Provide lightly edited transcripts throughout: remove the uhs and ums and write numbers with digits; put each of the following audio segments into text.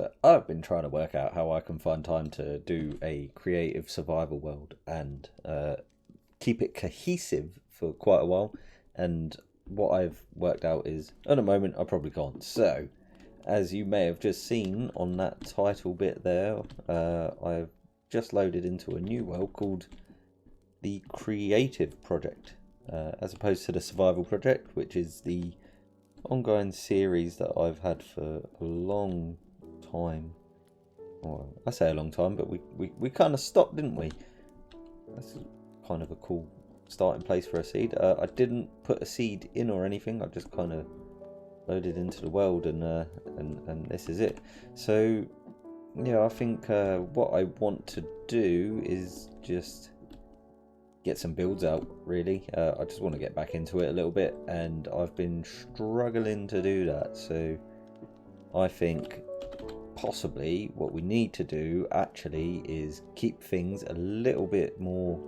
So I've been trying to work out how I can find time to do a creative survival world and keep it cohesive for quite a while. And what I've worked out is, at the moment, I probably can't. So, as you may have just seen on that title bit there, I've just loaded into a new world called the Creative Project, as opposed to the Survival Project, which is the ongoing series that I've had for a long time. Well, I say a long time, but we kind of stopped, didn't we? That's kind of a cool starting place for a seed. I didn't put a seed in or anything. I just kind of loaded into the world, and this is it. So yeah, I think what I want to do is just get some builds out, really. I just want to get back into it a little bit, and I've been struggling to do that. So I think possibly what we need to do actually is keep things a little bit more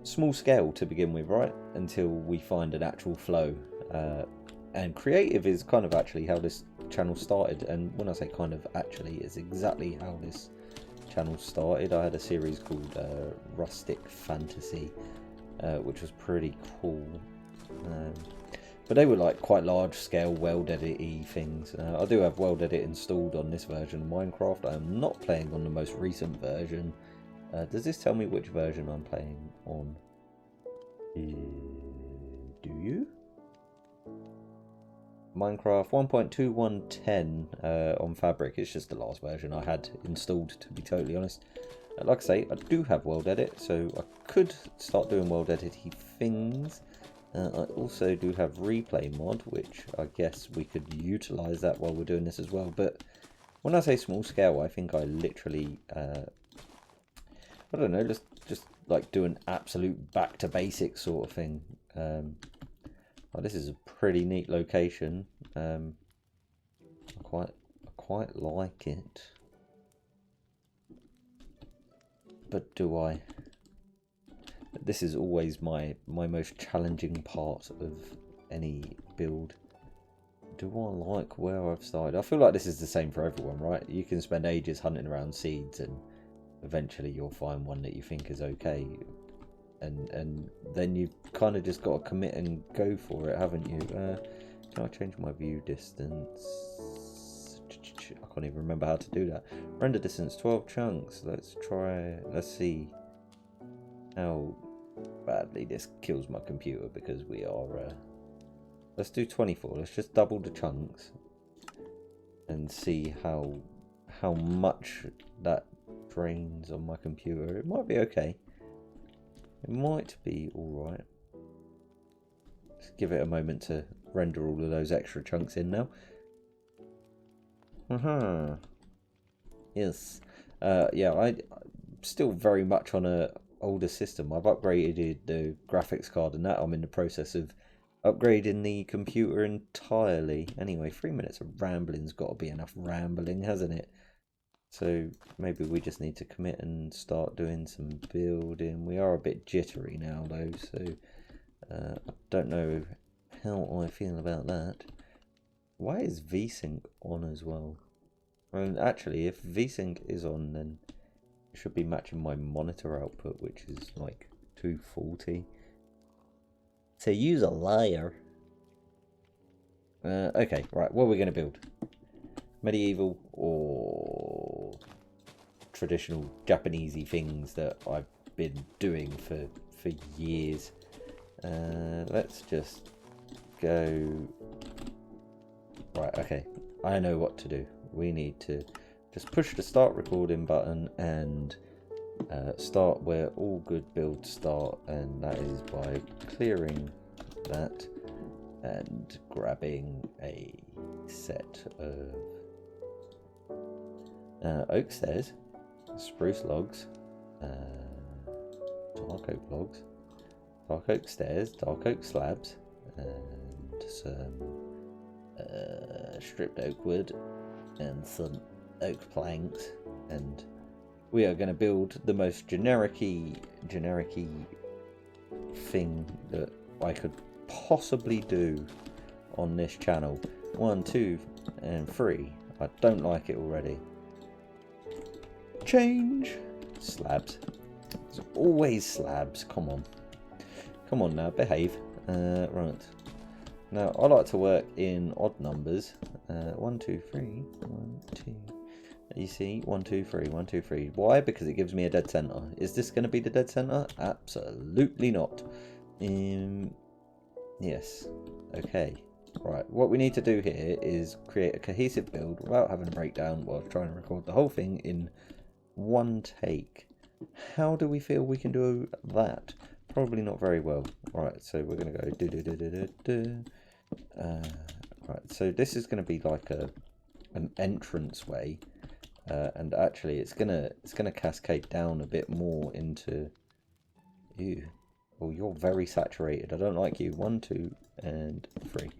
small scale to begin with, right? Until we find an actual flow. And creative is kind of actually how this channel started. And when I say kind of, actually, it's exactly how this channel started. I had a series called Rustic Fantasy, which was pretty cool. But they were like quite large scale world edit-y things. I do have world edit installed on this version of Minecraft. I am not playing on the most recent version. Does this tell me which version I'm playing on? Do you? Minecraft 1.2110 on Fabric. It's just the last version I had installed, to be totally honest. Like I say, I do have world edit, so I could start doing world edit-y things. I also do have replay mod, which I guess we could utilise that while we're doing this as well. But when I say small scale, I think I literally, I don't know, just like do an absolute back to basics sort of thing. Oh, this is a pretty neat location. I quite like it. But do I? This is always my most challenging part of any build. Do I like where I've started? I feel like this is the same for everyone, right? You can spend ages hunting around seeds and eventually you'll find one that you think is okay. And then you've kind of just got to commit and go for it, haven't you? Can I change my view distance? I can't even remember how to do that. Render distance 12 chunks. Let's see how badly this kills my computer, because we are let's do 24. Let's just double the chunks and see how much that drains on my computer. It might be okay. It might be alright. Let's give it a moment to render all of those extra chunks in now. Yes. Yeah, I'm still very much on a older system. I've upgraded the graphics card and that. I'm in the process of upgrading the computer entirely. Anyway, 3 minutes of rambling's got to be enough rambling, hasn't it? So maybe we just need to commit and start doing some building. We are a bit jittery now though, so I don't know how I feel about that. Why is VSync on as well? I mean, actually, if VSync is on, then it should be matching my monitor output, which is like 240. So use a liar. Okay, right, what are we going to build? Medieval or traditional Japanesey things that I've been doing for years. Let's just go. Right, okay, I know what to do. We need to just push the start recording button and start where all good builds start, and that is by clearing that and grabbing a set of oak stairs, spruce logs, dark oak logs, dark oak stairs, dark oak slabs, and some stripped oak wood and some oak planks, and we are going to build the most generic-y thing that I could possibly do on this channel. 1, 2, and 3. I don't like it already. Change. Slabs. There's always slabs. Come on. Come on now, behave. Right. Now, I like to work in odd numbers. 1, 2, 3. 1, 2. You see? 1, 2, 3. 1, 2, 3. Why? Because it gives me a dead center. Is this going to be the dead center? Absolutely not. Yes. Okay. Right. What we need to do here is create a cohesive build without having a breakdown while trying to record the whole thing in one take. How do we feel we can do that? Probably not very well. Right, so we're going to go do. Right, so this is going to be like an entrance way, and actually it's gonna cascade down a bit more into you. Oh, you're very saturated. I don't like you. 1, 2, and 3.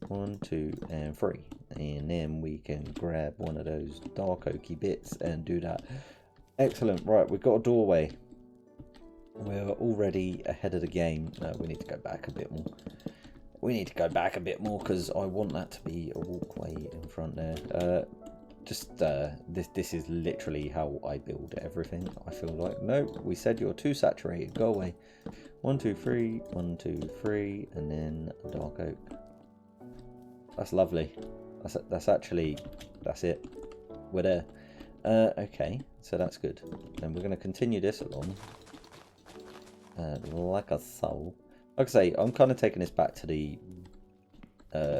1, 2, and 3, and then we can grab one of those dark oaky bits and do that. Excellent. Right, we've got a doorway. We're already ahead of the game. No, we need to go back a bit more. We need to go back a bit more because I want that to be a walkway in front there. This is literally how I build everything. I feel like, no, we said you're too saturated. Go away. 1, 2, 3. 1, 2, 3, and then a dark oak. That's lovely. That's it. We're there. Okay, so that's good. And we're going to continue this along. Like a soul. Like I say, I'm kind of taking this back to the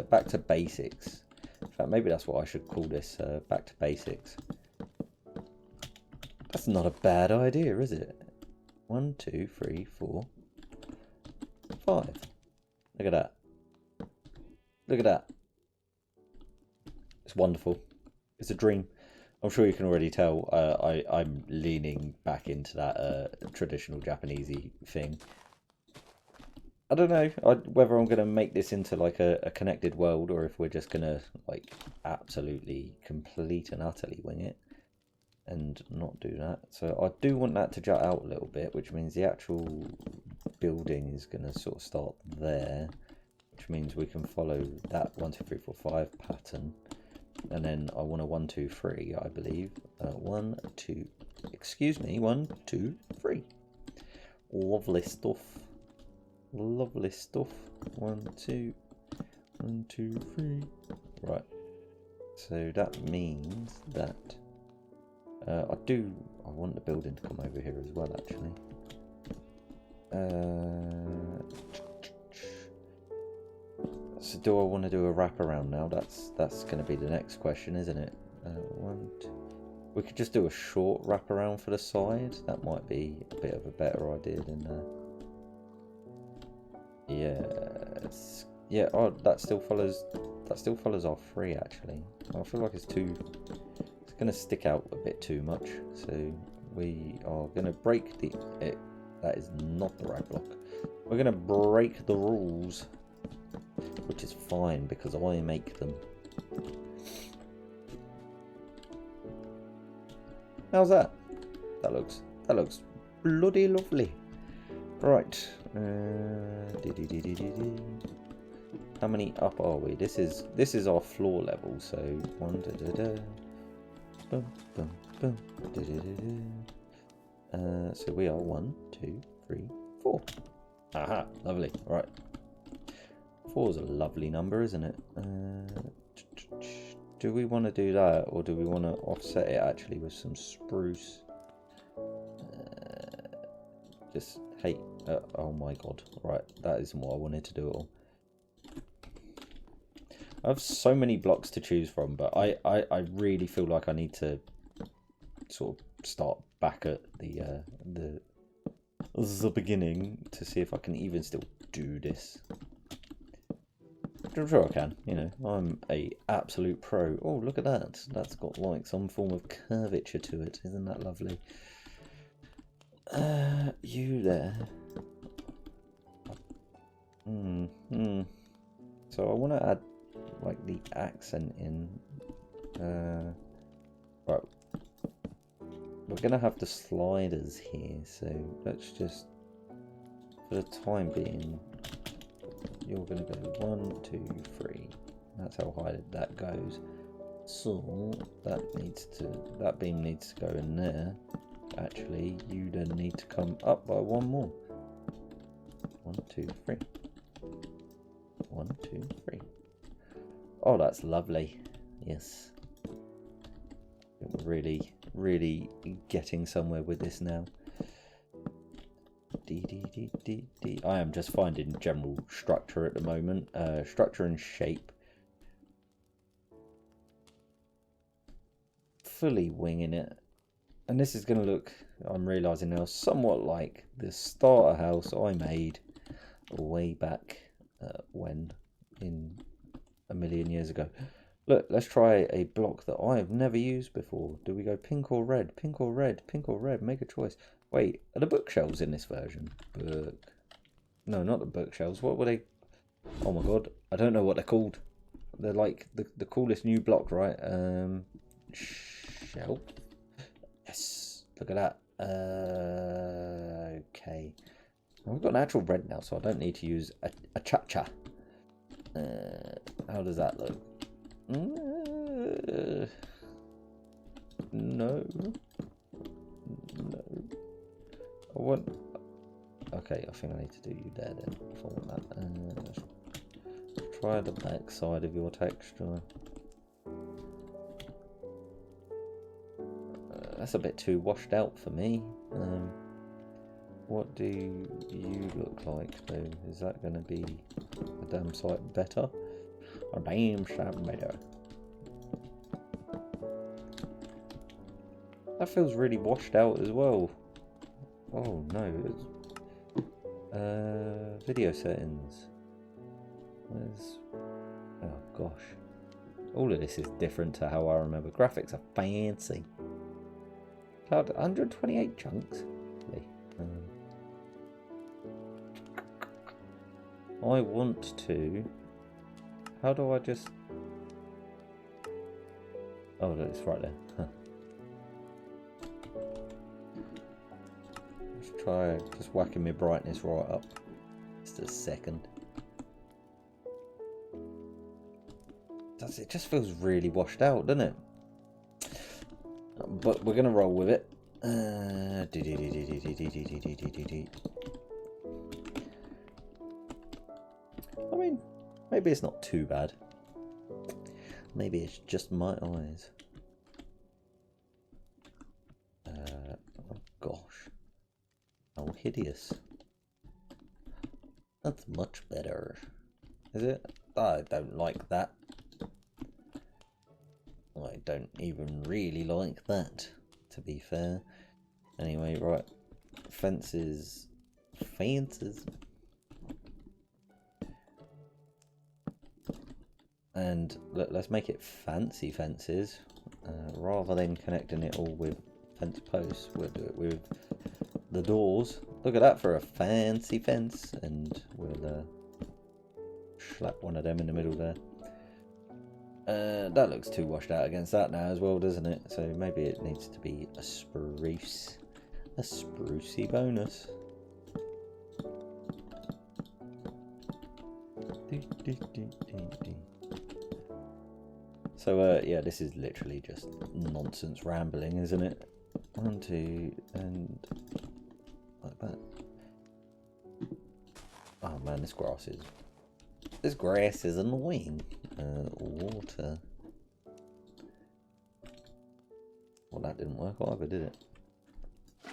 back to basics. In fact, maybe that's what I should call this. Back to basics. That's not a bad idea, is it? 1, 2, 3, 4, 5. Look at that. Look at that. It's wonderful. It's a dream. I'm sure you can already tell I'm leaning back into that traditional Japanesey thing. I don't know whether I'm going to make this into like a connected world or if we're just going to like absolutely complete and utterly wing it and not do that. So I do want that to jut out a little bit, which means the actual building is going to sort of start there, which means we can follow that 1, 2, 3, 4, 5 pattern. And then I want a 1, 2, 3, I believe. 1, 2, excuse me, 1, 2, 3. Lovely stuff. Lovely stuff. 1, 2, 1, 2, 3. Right. So that means that I want the building to come over here as well, actually. So do I want to do a wraparound now? That's going to be the next question, isn't it? 1, 2. We could just do a short wraparound for the side. That might be a bit of a better idea than yes. Yeah. Oh, that still follows our 3 actually. I feel like it's going to stick out a bit too much. So we are going to break that is not the right block. We're going to break the rules. Which is fine because I make them. How's that? That looks bloody lovely. Right. How many up are we? This is our floor level. So 1 boom boom boom so we are 1, 2, 3, 4. Aha, lovely. Right. 4 is a lovely number, isn't it? Do we want to do that, or do we want to offset it actually with some spruce? Just hey, oh my god! Right, that isn't what I wanted to do at all. I have so many blocks to choose from, but I really feel like I need to sort of start back at the beginning to see if I can even still do this. I'm sure I can, you know, I'm a absolute pro. Oh, look at that. That's got like some form of curvature to it. Isn't that lovely? You there. So I want to add like the accent in. Right. We're going to have the sliders here, so let's just, for the time being, you're going to go 1, 2, 3. That's how high that goes. So that beam needs to go in there. Actually, you then need to come up by one more. 1, 2, 3. 1, 2, 3. Oh, that's lovely. Yes. We're really, really getting somewhere with this now. I am just finding general structure at the moment. Structure and shape. Fully winging it. And this is going to look, I'm realising now, somewhat like the starter house I made way back when, in a million years ago. Look, let's try a block that I have never used before. Do we go pink or red? Pink or red? Pink or red? Make a choice. Wait, are the bookshelves in this version? No, not the bookshelves. What were they? Oh my god, I don't know what they're called. They're like the coolest new block, right? Shelf. Yes, look at that. Okay. Well, we've got an actual red now, so I don't need to use a cha-cha. How does that look? No. I want... Okay, I think I need to do you there then, if I want that. Let's try the back side of your texture. That's a bit too washed out for me. What do you look like though? Is that going to be a damn sight better? A damn sight better. That feels really washed out as well. Oh no. Video settings. Where's... Oh gosh. All of this is different to how I remember. Graphics are fancy. Cloud 128 chunks. I want to... How do I just... Oh, it's right there. Huh. Let's try just whacking my brightness right up. Just a second. It just feels really washed out, doesn't it? But we're going to roll with it. I mean, maybe it's not too bad. Maybe it's just my eyes. Oh gosh. How hideous. That's much better. Is it? I don't like that. I don't even really like that, to be fair. Anyway, right. Fences. And let's make it fancy fences. Rather than connecting it all with fence posts, we'll do it with the doors. Look at that for a fancy fence. And we'll slap one of them in the middle there. That looks too washed out against that now as well, doesn't it? So maybe it needs to be a spruce. A sprucey bonus. So, yeah, this is literally just nonsense rambling, isn't it? 1, 2, and like that. Oh man, this grass is annoying. Water. Well, that didn't work either, did it?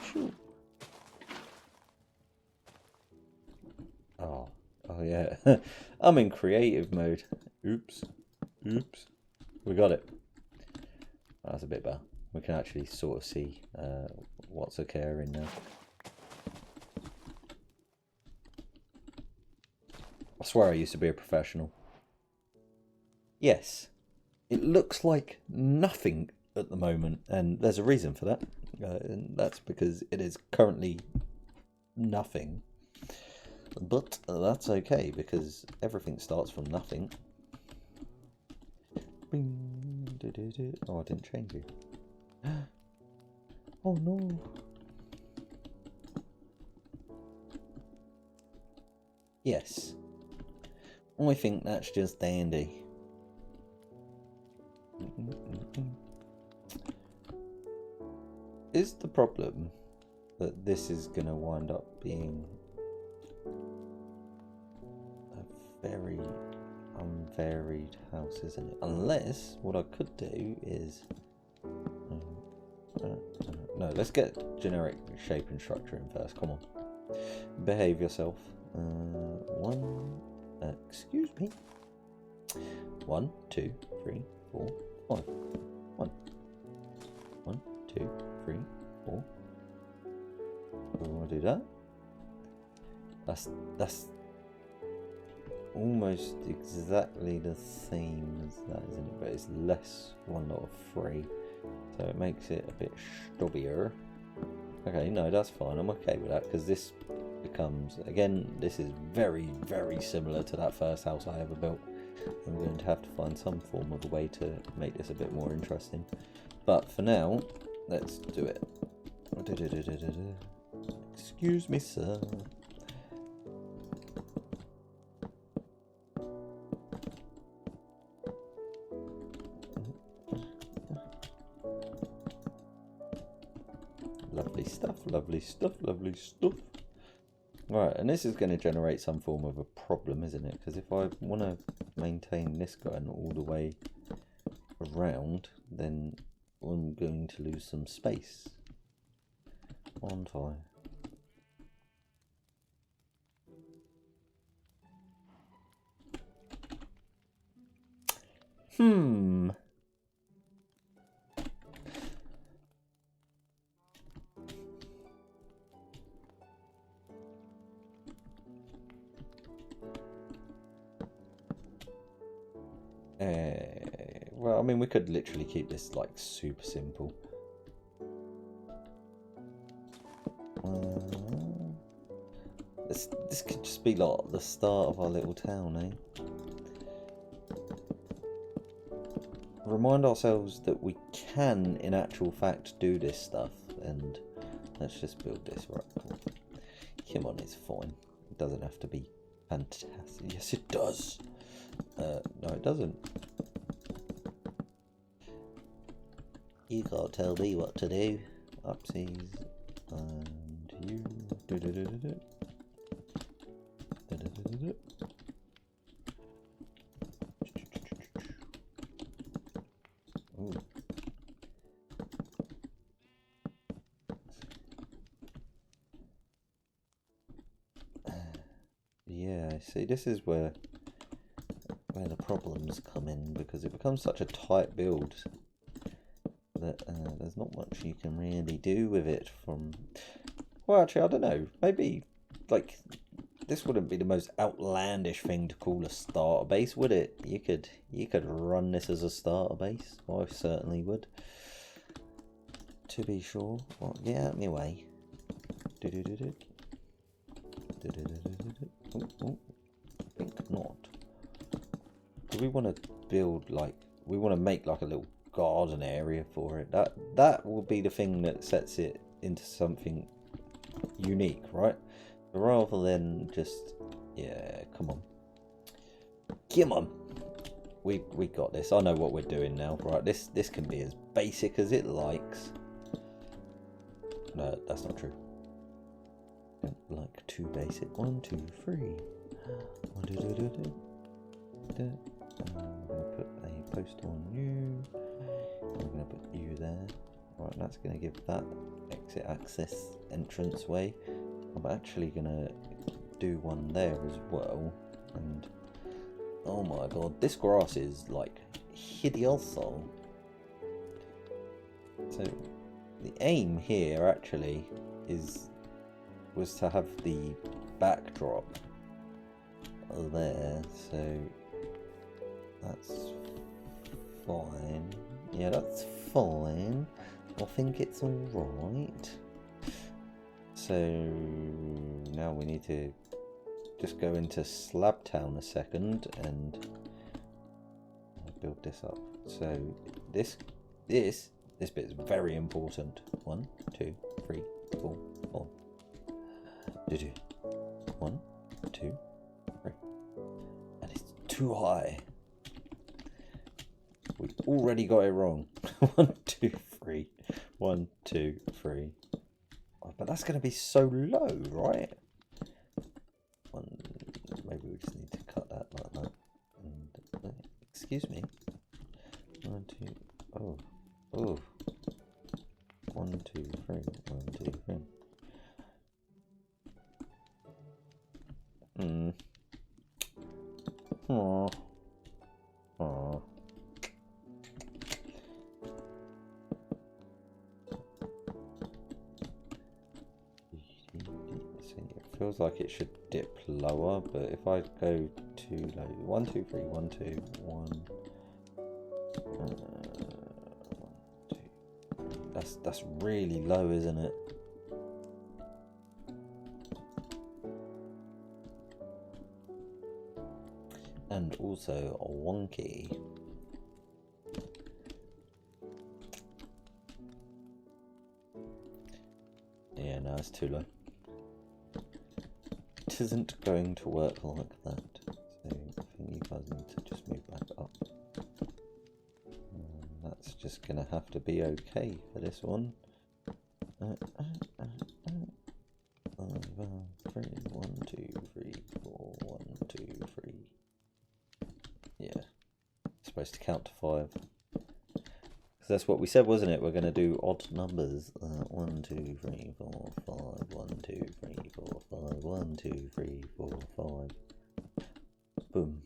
Shoo. Oh yeah. I'm in creative mode. Oops. We got it. That's a bit better. We can actually sort of see what's occurring now. I swear I used to be a professional. Yes, it looks like nothing at the moment, and there's a reason for that. And that's because it is currently nothing. But that's okay, because everything starts from nothing. Oh, I didn't change you. Oh no. Yes. I think that's just dandy. Is the problem that this is going to wind up being a very unvaried house, isn't it? Unless what I could do is no, let's get generic shape and structure in first. Come on, behave yourself. Excuse me. 1, 2, 3, 4, 5. 1, 2, 3, 4. We want to do that. That's almost exactly the same as that, isn't it? But it's less 1 lot of 3, so it makes it a bit stubbier. Okay, no, that's fine. I'm okay with that because this becomes, again, this is very, very similar to that first house I ever built. I'm going to have to find some form of a way to make this a bit more interesting. But for now, let's do it. Excuse me, sir. Lovely stuff, lovely stuff, lovely stuff. Right, and this is going to generate some form of a problem, isn't it? Because if I want to maintain this going all the way around, then I'm going to lose some space, aren't I? Well, I mean, we could literally keep this like super simple. This could just be like the start of our little town, eh? Remind ourselves that we can, in actual fact, do this stuff, and let's just build this. Right, cool. Come on, it's fine. It doesn't have to be fantastic. Yes, it does. No, it doesn't. You can't tell me what to do. Upsies. And you. Ooh. Yeah, see, this is where the problems come in, because it becomes such a tight build that there's not much you can really do with it from... Well, actually, I don't know. Maybe, like, this wouldn't be the most outlandish thing to call a starter base, would it? You could run this as a starter base. I certainly would. To be sure. Well, get out of my way. Oh, I think not. Do we want to build, like, we want to make like a little garden area for it? That will be the thing that sets it into something unique, right? Rather than just, yeah, come on, we got this. I know what we're doing now, right? This can be as basic as it likes. No, that's not true. Don't like too basic. 1, 2, 3. 1, 2, 2, 2, 2. I'm going to put a post on you. I'm going to put you there. Right, that's going to give that exit access entrance way. I'm actually going to do one there as well. And oh my god, this grass is like hideous. So the aim here actually was to have the backdrop there, so that's fine. Yeah, that's fine. I think it's alright. So now we need to just go into Slab Town a second and build this up. So this bit is very important. 1, 2, 3, 4, 5. 1, 2, 3. And it's too high. We already got it wrong. 1, 2, 3. 1, 2, 3. Oh, but that's going to be so low, right? Maybe we just need to cut that like that. And, excuse me. 1, 2. Oh. Oh. 1, 2, 3. 1, 2, 3. Oh. Oh. It feels like it should dip lower, but if I go too low, 1, 2, 3, 1, 2, 1. 1, 2. That's really low, isn't it? And also wonky. Yeah, no, it's too low. It isn't going to work like that. So I think you guys need to just move back up. And that's just going to have to be okay for this one. 5, 3, 1, 2, 3, 4, 1, 2, 3. Yeah, supposed to count to 5. Because that's what we said, wasn't it? We're going to do odd numbers. 1, 2, 3, 4, 5. 1, 2, 3, 4, 5. 1, 2, 3, 4, 5. Boom.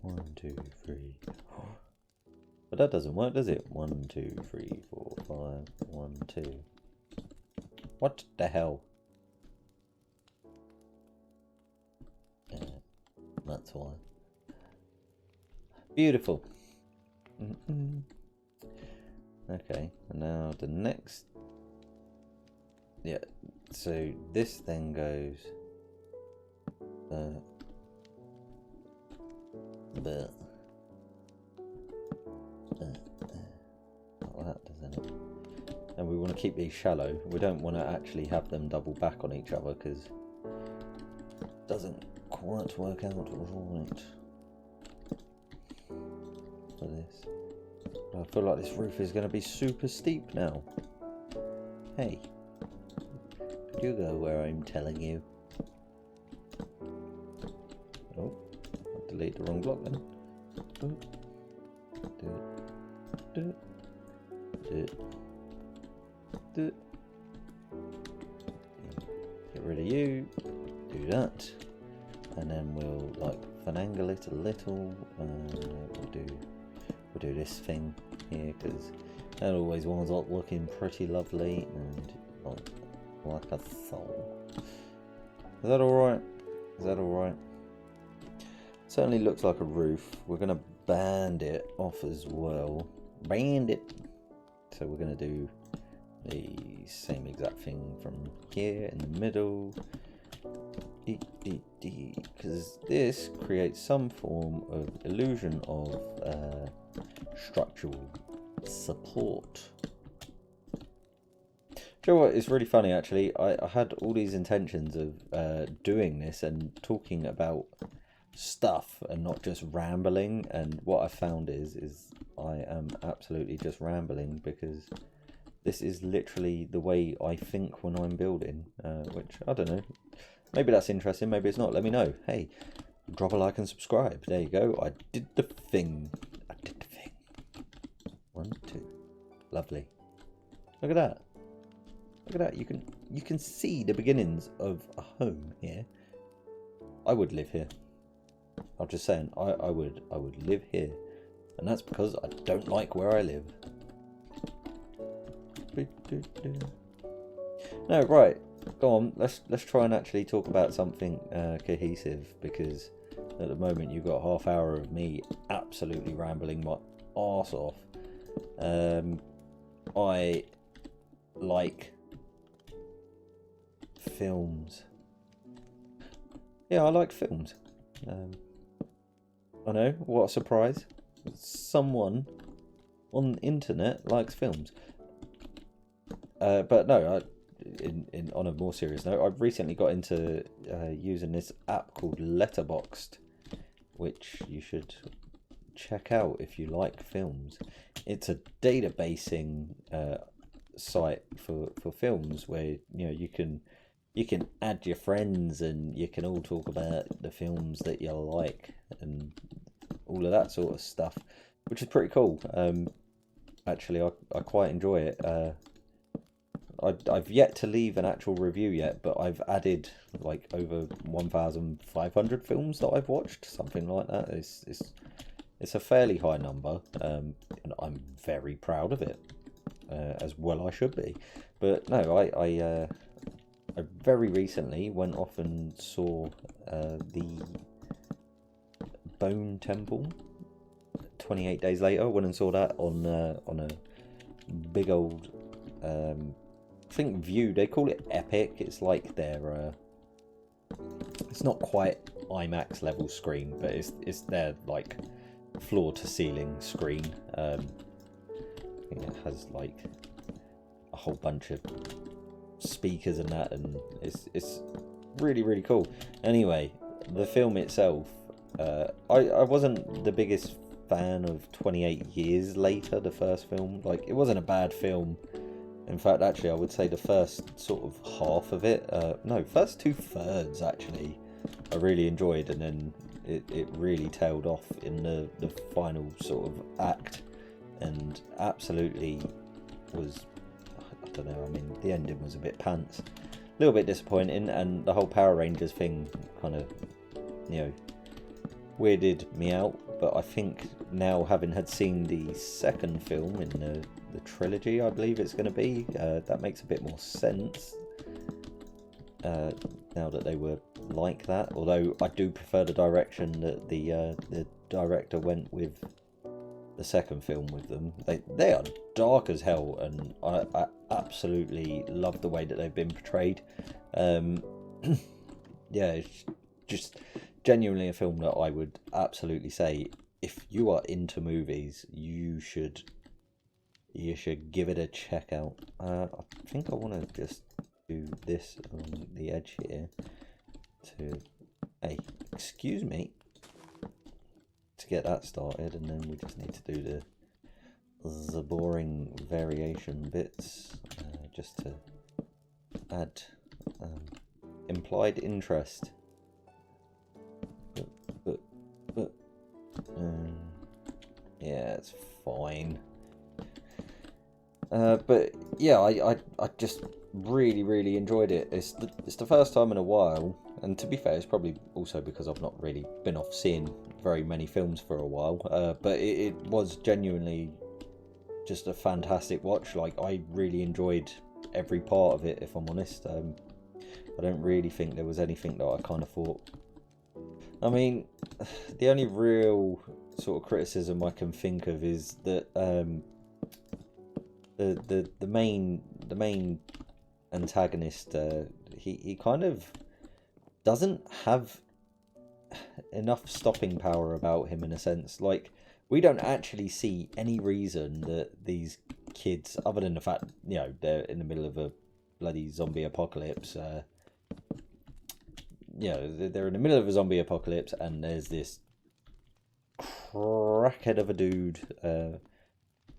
1, 2, 3. But that doesn't work, does it? 1, 2, 3, 4, 5. 1, 2. What the hell? Yeah, that's why. Beautiful. Okay, and now the next. Yeah, so this then goes. Like that, doesn't it? And we want to keep these shallow. We don't want to actually have them double back on each other because it doesn't quite work out right for this. I feel like this roof is going to be super steep now. Hey, could you go where I'm telling you? Oh, I deleted the wrong block then. Oh. Do it. Do it. Do it. Get rid of you. Do that. And then we'll like finagle it a little. We'll do this thing here because that always winds up looking pretty lovely and like a soul. Is that alright? Is that alright? Certainly looks like a roof. We're going to band it off as well. Band it. So we're going to do the same exact thing from here in the middle. Because this creates some form of illusion of structural support. Do you know what? It's really funny actually. I had all these intentions of doing this and talking about stuff and not just rambling, and what I found is I am absolutely just rambling because this is literally the way I think when I'm building, which I don't know. Maybe that's interesting, maybe it's not. Let me know. Hey, drop a like and subscribe. There you go. I did the thing. I did the thing. 1, 2. Lovely. Look at that. Look at that. You can see the beginnings of a home here. I would live here. I'm just saying, I would live here. And that's because I don't like where I live. No, right. Go on, let's try and actually talk about something cohesive, because at the moment you've got half hour of me absolutely rambling my arse off. I like films. Yeah, I like films. I know, what a surprise. Someone on the internet likes films. But no, on a more serious note, I've recently got into using this app called Letterboxd, which you should check out if you like films. It's a databasing site for films where you can add your friends and you can all talk about the films that you like and all of that sort of stuff, which is pretty cool. Actually, I quite enjoy it. I've yet to leave an actual review yet, but I've added like over 1,500 films that I've watched, something like that. It's a fairly high number, and I'm very proud of it, as well I should be. But no, I very recently went off and saw the Bone Temple. 28 Days Later, went and saw that on a big old I think View. They call it Epic. It's like their it's not quite IMAX level screen, but it's their like floor to ceiling screen. I think it has like a whole bunch of speakers and that, and it's really, really cool. Anyway, the film itself, I wasn't the biggest fan of 28 Years Later, the first film. Like, it wasn't a bad film. In fact, actually, I would say the first sort of half of it, no, first 2/3 actually, I really enjoyed, and then it really tailed off in the final sort of act, and absolutely was, I don't know, I mean, the ending was a bit pants, a little bit disappointing, and the whole Power Rangers thing kind of, weirded me out. But I think now, having had seen the second film in the trilogy, I believe it's going to be, that makes a bit more sense now that they were like that. Although I do prefer the direction that the director went with the second film with them. They are dark as hell, and I absolutely love the way that they've been portrayed. Yeah, it's just genuinely a film that I would absolutely say, if you are into movies, you should give it a check out. I think I want to just do this on the edge here to, hey, excuse me, to get that started, and then we just need to do the boring variation bits, just to add implied interest. But yeah, it's fine. But yeah, I just really enjoyed it. It's the first time in a while, and to be fair, it's probably also because I've not really been off seeing very many films for a while. But it was genuinely just a fantastic watch. Like, I really enjoyed every part of it, if I'm honest. I don't really think there was anything that I kind of thought. I mean, the only real sort of criticism I can think of is that the main antagonist, he kind of doesn't have enough stopping power about him, in a sense. Like, we don't actually see any reason that these kids, other than the fact, they're in the middle of a bloody zombie apocalypse. They're in the middle of a zombie apocalypse, and there's this crackhead of a dude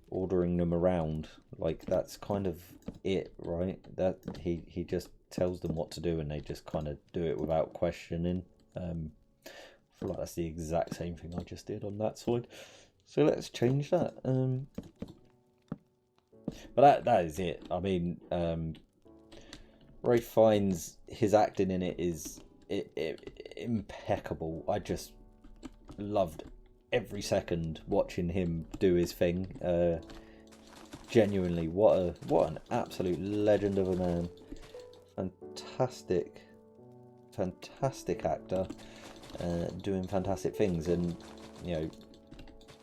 ordering them around. Like, that's kind of it, right? That he just tells them what to do, and they just kind of do it without questioning. I feel like that's the exact same thing I just did on that side. So let's change that. But that is it. I mean, Ray Fiennes, his acting in it is impeccable. I just loved every second watching him do his thing. Genuinely, what an absolute legend of a man. Fantastic actor, doing fantastic things. And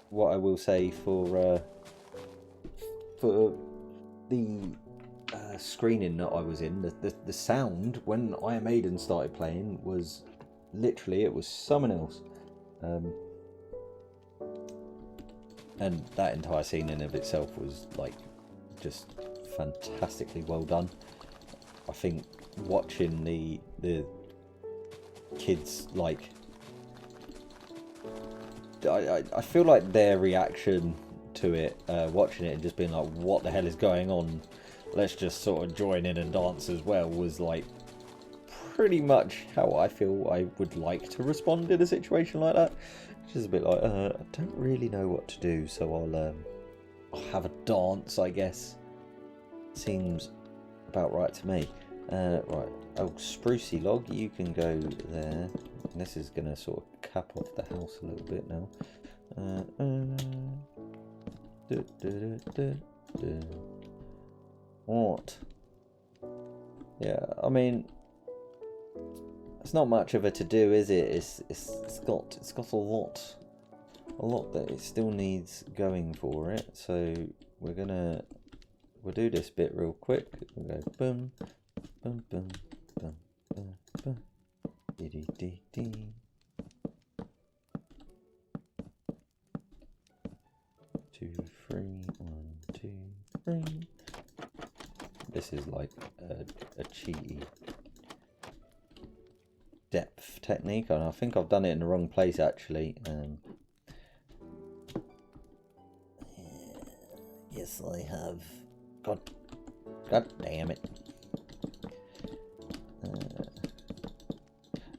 what I will say for the screening that I was in, the sound when Iron Maiden started playing was literally, it was someone else. And that entire scene in of itself was like just fantastically well done. I think watching the kids like I feel like their reaction to it, watching it and just being like, what the hell is going on? Let's just sort of join in and dance as well, was like pretty much how I feel I would like to respond in a situation like that. Just a bit like, I don't really know what to do, so I'll have a dance, I guess. Seems about right to me. Right, oh, Sprucey Log, you can go there. This is going to sort of cap off the house a little bit now. What? Yeah, I mean, it's not much of a to-do, is it? It's got a lot that it still needs going for it. So we'll do this bit real quick. We'll go boom, boom, boom, boom, boom, boom, dee dee dee dee. 2, 3, 1, 2, 3. This is like a cheaty depth technique, and I think I've done it in the wrong place actually. Yes, I have. God damn it.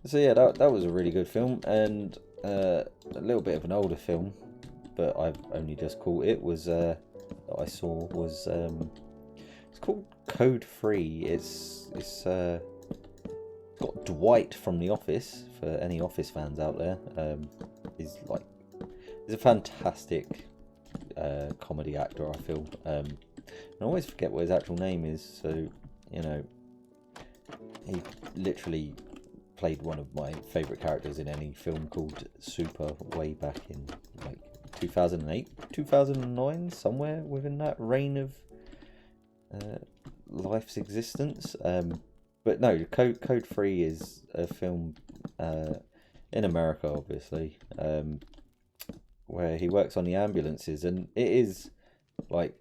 So yeah, that was a really good film, and a little bit of an older film, but I've only just caught it. Was that I saw was it's called Code Free. It's got Dwight from The Office, for any Office fans out there. He's a fantastic comedy actor, I feel. I always forget what his actual name is, so you know, he literally played one of my favourite characters in any film called Super way back in like 2008, 2009, somewhere within that reign of life's existence. But no, Code Free is a film in America, obviously, where he works on the ambulances, and it is like,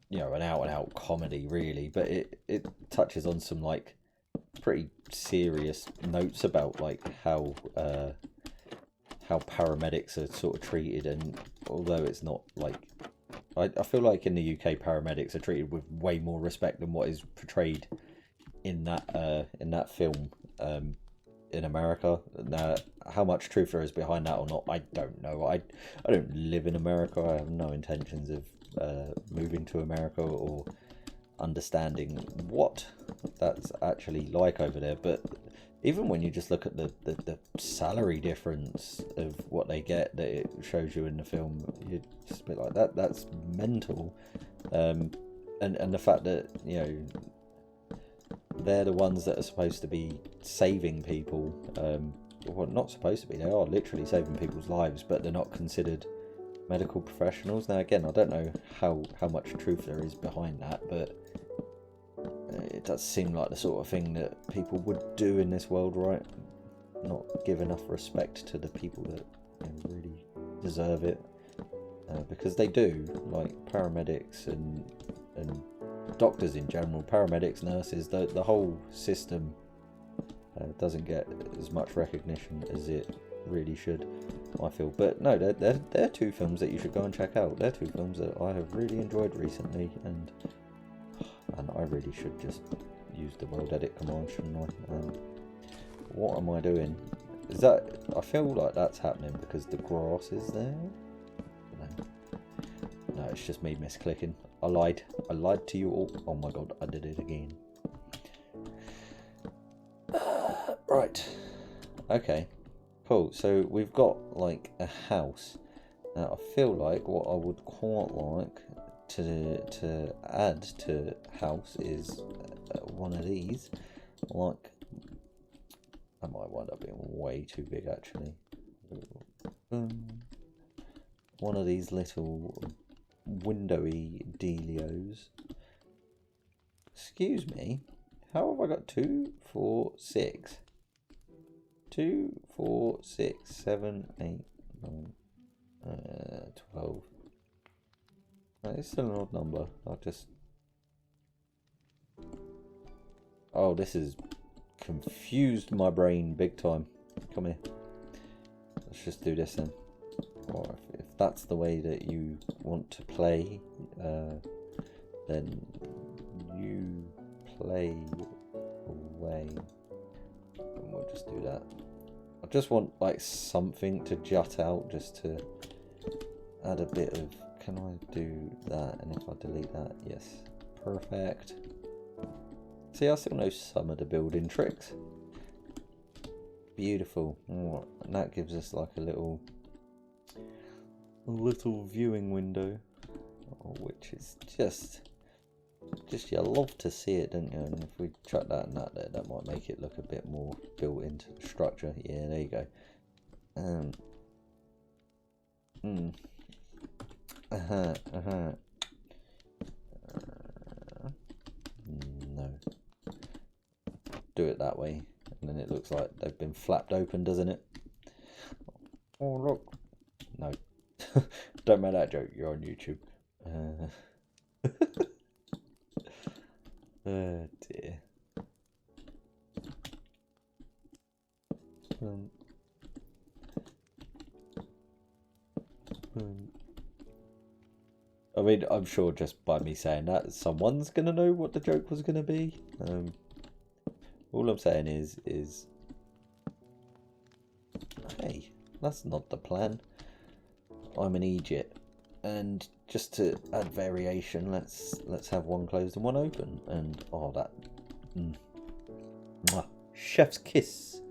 you know, an out and out comedy really, but it touches on some like pretty serious notes about like how paramedics are sort of treated, and although it's not like, I feel like in the UK paramedics are treated with way more respect than what is portrayed in that film in America. Now, how much truth there is behind that or not, I don't know. I don't live in America. I have no intentions of moving to America or understanding what that's actually like over there. But even when you just look at the salary difference of what they get that it shows you in the film, you're just a bit like, that's mental. And the fact that, you know, they're the ones that are supposed to be saving people. Well, not supposed to be, they are literally saving people's lives, but they're not considered medical professionals. Now again, I don't know how much truth there is behind that, but it does seem like the sort of thing that people would do in this world, right? Not give enough respect to the people that, you know, really deserve it, because they do, like paramedics and doctors in general, paramedics, nurses, the whole system doesn't get as much recognition as it really should, I feel. But no, they're two films that you should go and check out. They're two films that I have really enjoyed recently, and I really should just use the world edit command, shouldn't I? What am I doing? Is that, I feel like that's happening because the grass is there? No, it's just me misclicking. I lied to you all. Oh my god, I did it again. Right. Okay. Cool. So we've got like a house. Now I feel like what I would quite like to add to house is one of these. Like, I might wind up being way too big actually. One of these little windowy dealios. Excuse me, how have I got 2, 4, 6? 2, 4, 6, 7, 8, 9, 12. No, it's still an odd number. I'll just... Oh, this has confused my brain big time. Come here. Let's just do this then. or if that's the way that you want to play, then you play away. And we'll just do that. I just want like something to jut out, just to add a bit of, can I do that? And if I delete that, yes, perfect. See, I still know some of the building tricks. Beautiful. Oh, and that gives us like a little viewing window, which is just you love to see it, don't you? And if we chuck that and that there, that might make it look a bit more built into the structure. Yeah, there you go. No. Do it that way, and then it looks like they've been flapped open, doesn't it? Oh, look. No. Don't make that joke, you're on YouTube. Oh dear. I mean, I'm sure just by me saying that, someone's gonna know what the joke was gonna be. All I'm saying is, hey, that's not the plan. I'm an Egypt, and just to add variation, let's have one closed and one open, and oh, that chef's kiss,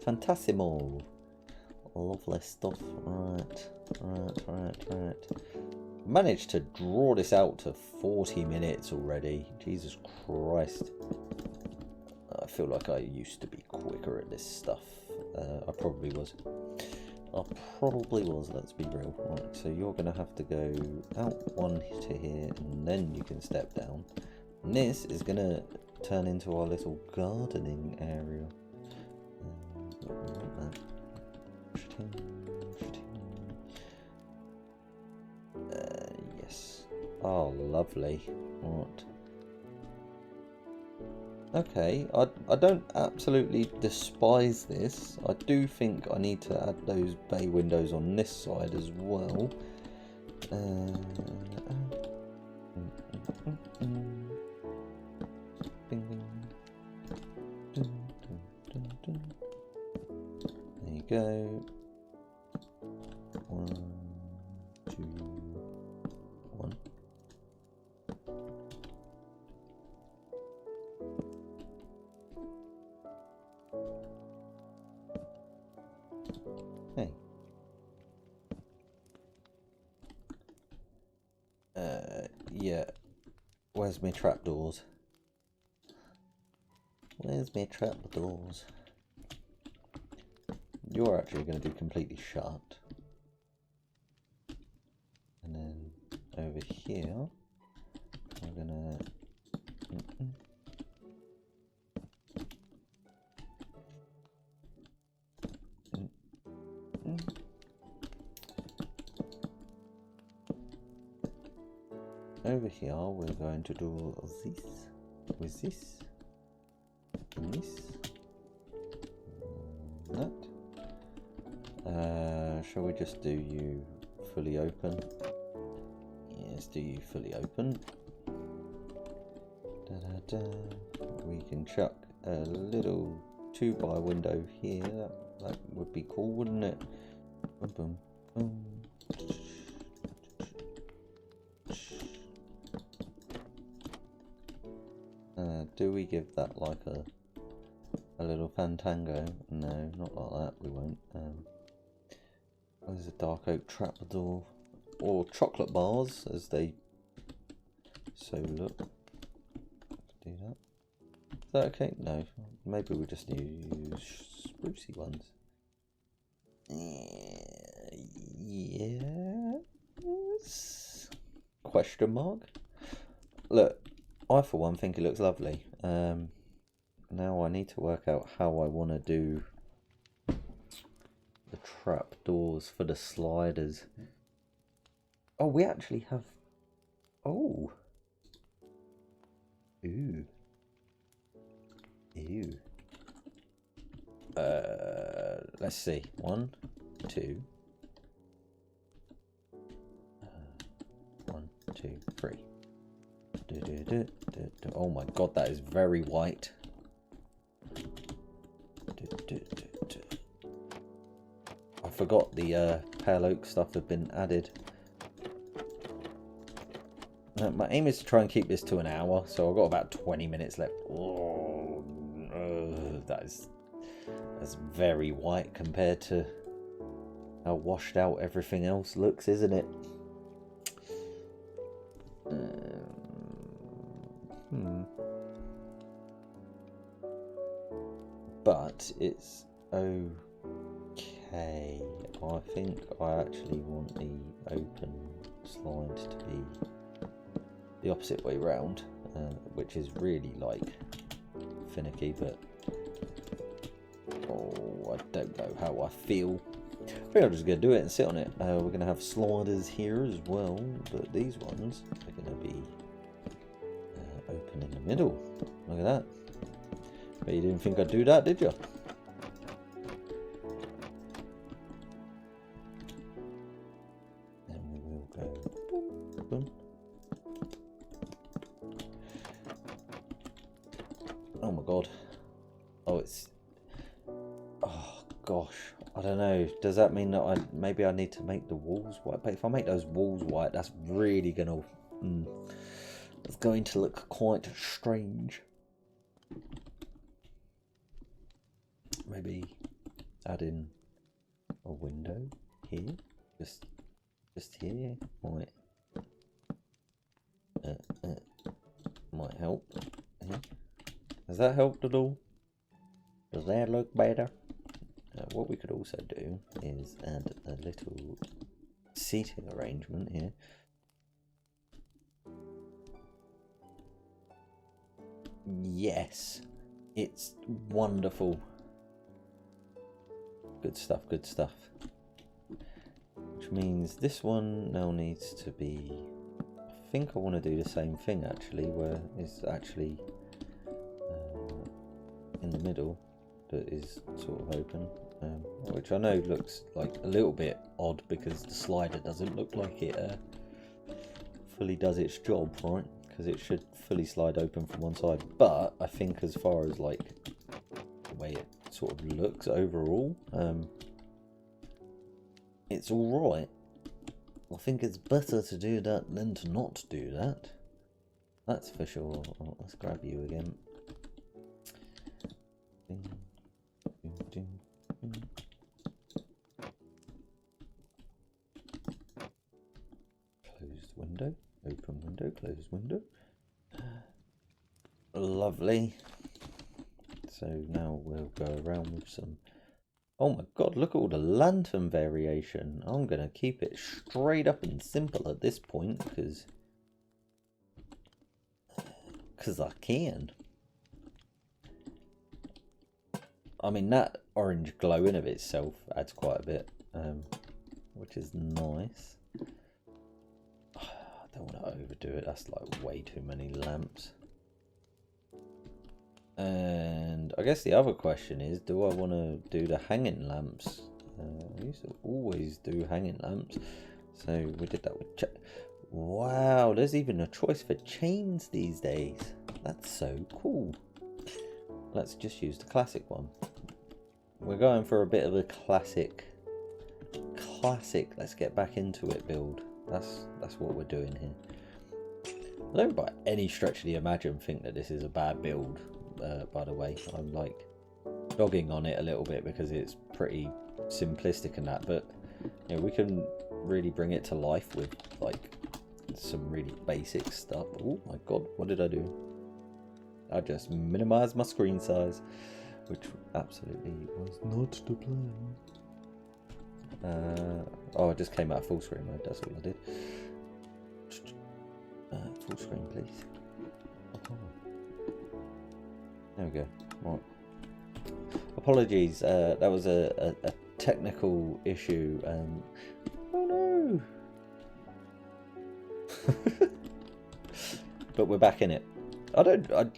fantissimo, lovely stuff. Right. Managed to draw this out to 40 minutes already. Jesus Christ. I feel like I used to be quicker at this stuff. I probably was. Let's be real. Right, so you're going to have to go out one to here, and then you can step down. And this is going to turn into our little gardening area. Yes. Oh, lovely. Right. Okay, I don't absolutely despise this. I do think I need to add those bay windows on this side as well. There you go. 1, 2, 1. Hey. Yeah. Where's my trapdoors? Where's my trapdoors? You're actually going to be completely shut. And then over here, I'm going to... Over here, we're going to do this with this and this and that. Shall we just do you fully open? Yes, do you fully open. We can chuck a little 2x window here. That would be cool, wouldn't it? Boom, boom, boom. Do we give that like a little fantango? No, not like that, we won't. There's a dark oak trapdoor, or chocolate bars as they so look. Do that. Is that okay? No, maybe we just use sprucey ones. Yes? Question mark? Look, I for one think it looks lovely. Now I need to work out how I want to do the trap doors for the sliders. Oh, we actually have... Oh. Ooh. Ew. Let's see. 1, 2, 1, 2, 3. Oh my god, that is very white. I forgot the pale oak stuff had been added. My aim is to try and keep this to an hour, so I've got about 20 minutes left. Oh, that's very white compared to how washed out everything else looks, isn't it? But it's okay. I think I actually want the open slide to be the opposite way round, which is really like finicky, but oh, I don't know how I feel. I think I'm just going to do it and sit on it. We're going to have sliders here as well, but these ones are going to be open in the middle. Look at that. But you didn't think I'd do that, did you? And we will go boom, boom. Oh my god. Oh, gosh. I don't know. Does that mean that maybe I need to make the walls white? But if I make those walls white, that's really gonna it's going to look quite strange. Maybe add in a window here, just here might help. Has that helped at all? Does that look better? What we could also do is add a little seating arrangement here. Yes, it's wonderful. Good stuff, good stuff. Which means this one now needs to be... I think I want to do the same thing actually, where it's actually in the middle that is sort of open. Which I know looks like a little bit odd because the slider doesn't look like it fully does its job, right? Because it should fully slide open from one side. But I think as far as like the way it sort of looks overall, it's alright. I think it's better to do that than to not do that. That's for sure. Oh, let's grab you again. Closed window, open window, closed window. Lovely. So now we'll go around with some... Oh my god, look at all the lantern variation. I'm going to keep it straight up and simple at this point because I can. I mean, that orange glow in of itself adds quite a bit, which is nice. I don't want to overdo it. That's like way too many lamps. And I guess the other question is, do I want to do the hanging lamps? I used to always do hanging lamps. So we did that with... Wow, there's even a choice for chains these days. That's so cool. Let's just use the classic one. We're going for a bit of a classic, let's get back into it build. That's what we're doing here. I don't by any stretch of the imagine think that this is a bad build. By the way, I'm like dogging on it a little bit because it's pretty simplistic and that, but you know, we can really bring it to life with like some really basic stuff. Oh my god, what did I do? I just minimized my screen size, which absolutely was not the plan. Oh, I just came out of full screen mode, that's all I did. Full screen, please. Oh. There we go. Right. Apologies, that was a technical issue. Oh no! But we're back in it. I'm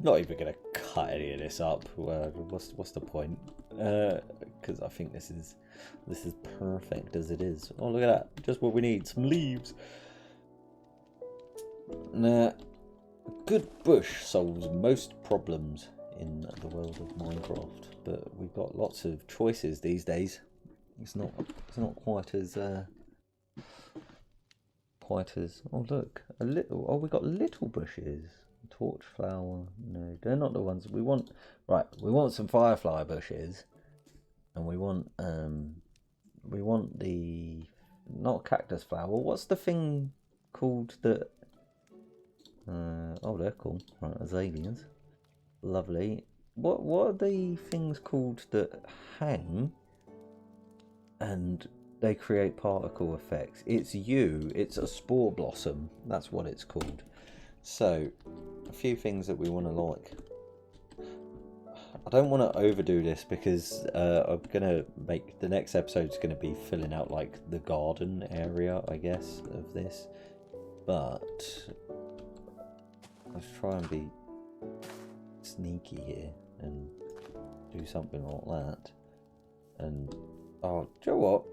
not even gonna cut any of this up. What's the point? Because I think this is perfect as it is. Oh, look at that! Just what we need. Some leaves. Nah, a good bush solves most problems in the world of Minecraft, but we've got lots of choices these days. It's not quite as oh look, a little, oh, we got little bushes. Torch flower, no, they're not the ones we want. Right, we want some firefly bushes, and we want the, not cactus flower, what's the thing called that, oh, they're cool. Right, azaleas, lovely. What are the things called that hang and they create particle effects? It's it's a spore blossom, that's what it's called. So a few things that we want to like. I don't want to overdo this because I'm gonna make the next episode's gonna be filling out like the garden area, I guess, of this, but let's try and be sneaky here and do something like that. And oh, do you know what?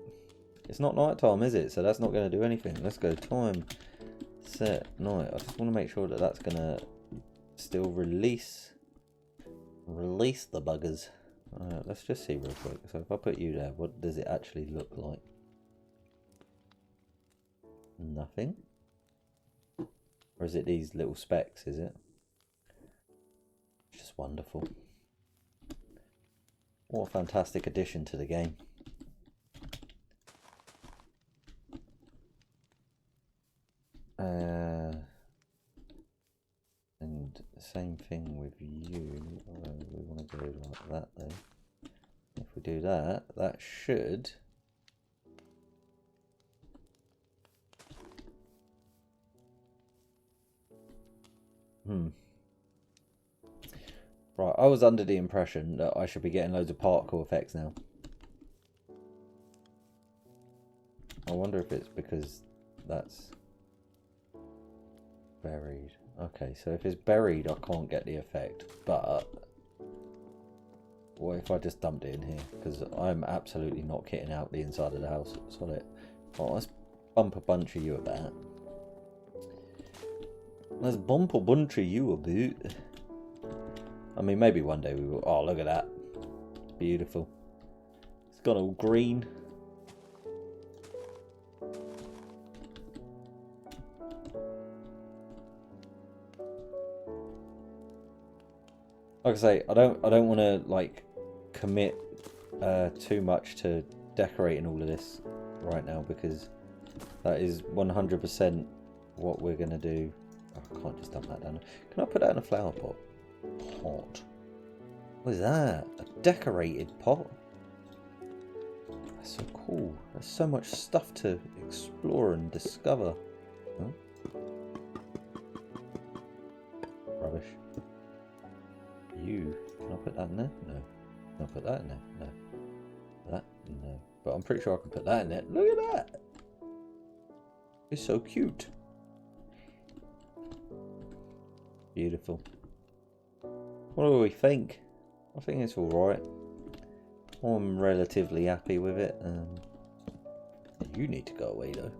It's not night time, is it? So that's not going to do anything. Let's go time, set, night. I just want to make sure that that's going to still release the buggers. Alright, let's just see real quick. So if I put you there, what does it actually look like? Nothing. Or is it these little specks, is it? It's just wonderful. What a fantastic addition to the game. And same thing with you. We want to go like that though. If we do that, that should right, I was under the impression that I should be getting loads of particle effects now. I wonder if it's because that's buried. Okay, so if it's buried, I can't get the effect. But what if I just dumped it in here? Because I'm absolutely not kitting out the inside of the house. Solid. Oh, let's bump a bunch of you about. Let's bump a bunch of you about. I mean, maybe one day we will. Oh, look at that. Beautiful. It's got all green. Like I say, I don't want to like commit too much to decorating all of this right now, because that is 100% what we're gonna do. Oh, I can't just dump that down. Can I put that in a flower pot? Pot. What is that? A decorated pot? That's so cool. There's so much stuff to explore and discover. Oh. Rubbish. You. Can I put that in there? No. Can I put that in there? No. That? No. But I'm pretty sure I can put that in there. Look at that! It's so cute. Beautiful. What do we think? I think it's alright. I'm relatively happy with it. You need to go away though.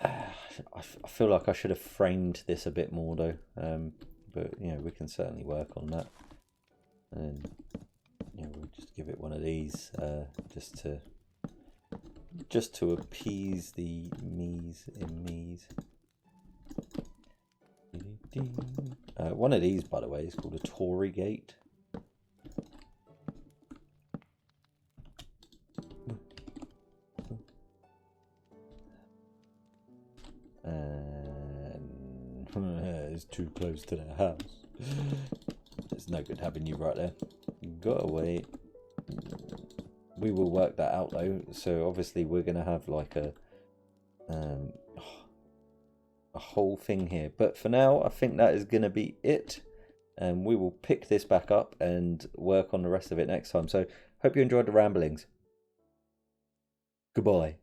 I feel like I should have framed this a bit more though. But you know, we can certainly work on that. And you know, we'll just give it one of these just to appease the me's in me's. One of these, by the way, is called a Tory gate. And it's too close to their house. It's no good having you right there. Go away. We will work that out though. So obviously we're gonna have like a whole thing here, but for now I think that is going to be it, and we will pick this back up and work on the rest of it next time. So hope you enjoyed the ramblings. Goodbye.